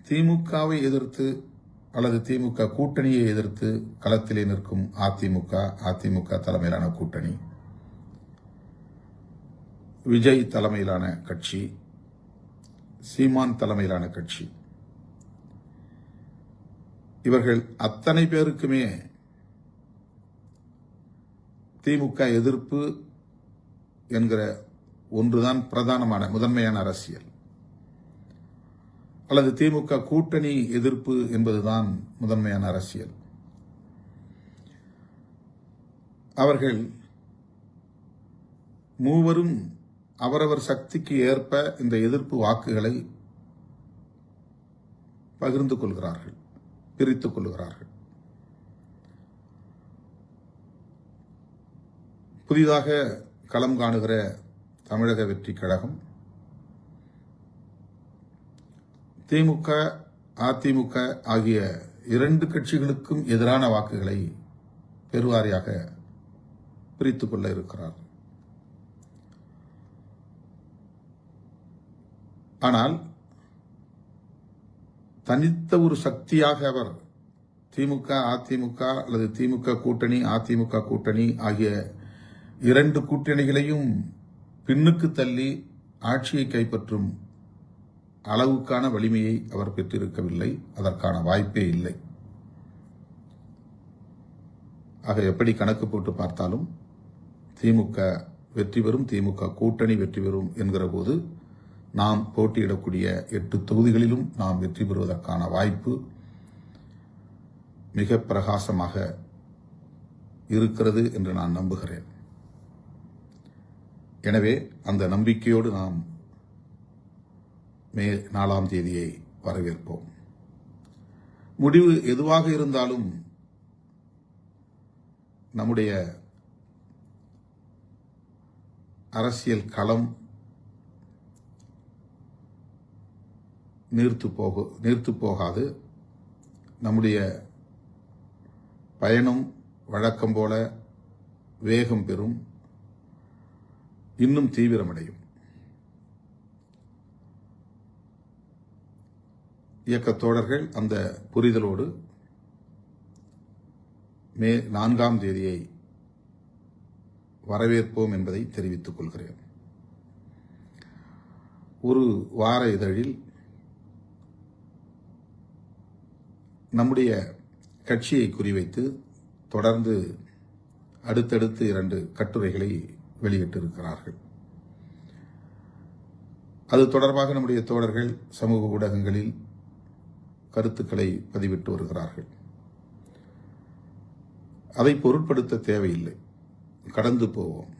திமுகவை எதிர்த்து அல்லது திமுக கூட்டணியை எதிர்த்து களத்திலே நிற்கும் அதிமுக தலைமையிலான கூட்டணி, விஜய் தலைமையிலான கட்சி, சீமான் தலைமையிலான கட்சி, இவர்கள் அத்தனை பேருக்குமே திமுக எதிர்ப்பு என்கிற ஒன்றுதான் பிரதானமான முதன்மையான அரசியல், அல்லது திமுக கூட்டணி எதிர்ப்பு என்பதுதான் முதன்மையான அரசியல். அவர்கள் மூவரும் அவரவர் சக்திக்கு ஏற்ப இந்த எதிர்ப்பு வாக்குகளை பகிர்ந்து கொள்கிறார்கள், பிரித்துக் கொள்கிறார்கள். புதிதாக களம் காணுகிற தமிழக வெற்றிக் கழகம் திமுக, அதிமுக ஆகிய இரண்டு கட்சிகளுக்கும் எதிரான வாக்குகளை பெருவாரியாக பிரித்துக் கொள்ள இருக்கிறார். ஆனால் தனித்த ஒரு சக்தியாக அவர் திமுக, அதிமுக அல்லது திமுக கூட்டணி, அதிமுக கூட்டணி ஆகிய இரண்டு கூட்டணிகளையும் பின்னுக்கு தள்ளி ஆட்சியை கைப்பற்றும் அளவுக்கான வலிமையை அவர் பெற்றிருக்கவில்லை. அதற்கான வாய்ப்பே இல்லை. ஆக எப்படி கணக்கு போட்டு பார்த்தாலும் திமுக வெற்றி பெறும், திமுக கூட்டணி வெற்றி பெறும் என்கிற போது நாம் போட்டியிடக்கூடிய 8 தொகுதிகளிலும் நாம் வெற்றி பெறுவதற்கான வாய்ப்பு மிக பிரகாசமாக இருக்கிறது என்று நான் நம்புகிறேன். எனவே அந்த நம்பிக்கையோடு நாம் மே 4ஆம் தேதியை வரவேற்போம். முடிவு எதுவாக இருந்தாலும் நம்முடைய அரசியல் களம் நீர்த்து போகாது. நம்முடைய பயணம் வழக்கம் போல வேகம் பெறும், இன்னும் தீவிரமடையும். இயக்கத் தோழர்கள் அந்த புரிதலோடு மே 4ஆம் தேதியை வரவேற்போம் என்பதை தெரிவித்துக் கொள்கிறேன். ஒரு வார இதழில் நம்முடைய கட்சியை குறிவைத்து தொடர்ந்து அடுத்தடுத்து 2 கட்டுரைகளை வெளியிட்டிருக்கிறார்கள். அது தொடர்பாக நம்முடைய தோழர்கள் சமூக ஊடகங்களில் கருத்துக்களை பதிவிட்டு வருகிறார்கள். அதை பொருட்படுத்த தேவையில்லை, கடந்து போவோம்.